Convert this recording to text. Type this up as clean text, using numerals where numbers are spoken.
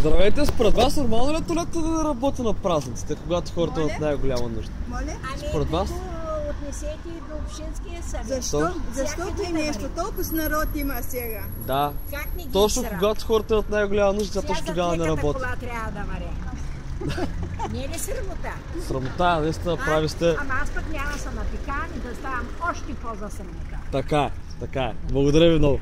Здравейте, според вас нормално ли е туалетът да работи на празниците, когато хората имат най-голяма нужда? Моля? Според вас? Отнесете до общинския съвет. Защо? Защото и нещо. Толкова народ има сега. Да. Как не ги Точно срам? когато хората имат най-голяма нужда, точно тогава не работи. Кола трябва да варя. Не е ли срамота? Срамота, наистина прави сте. Ама аз пък няма са напикан и да ставам още по-за срамота. Така е. Благодаря ви много.